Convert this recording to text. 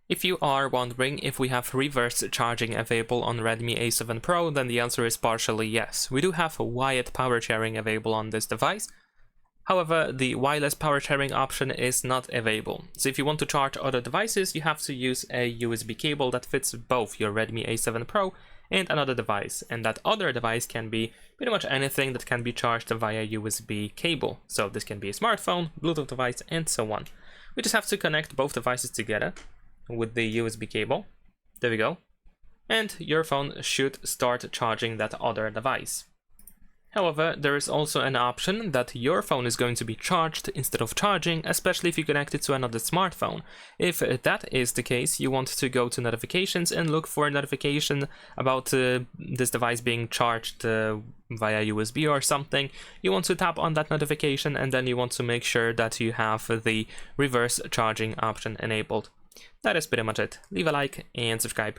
If you are wondering if we have reverse charging available on Redmi A7 Pro, then the answer is partially yes. We do have wired power sharing available on this device. However, the wireless power sharing option is not available. So if you want to charge other devices, you have to use a USB cable that fits both your Redmi A7 Pro and another device. And that other device can be pretty much anything that can be charged via USB cable. So this can be a smartphone, Bluetooth device, and so on. We just have to connect both devices together with the USB cable. There we go. And your phone should start charging that other device. However, there is also an option that your phone is going to be charged instead of charging, especially if you connect it to another smartphone. If that is the case, you want to go to notifications and look for a notification about this device being charged via USB or something. You want to tap on that notification, and then you want to make sure that you have the reverse charging option enabled. That is pretty much it. Leave a like and subscribe.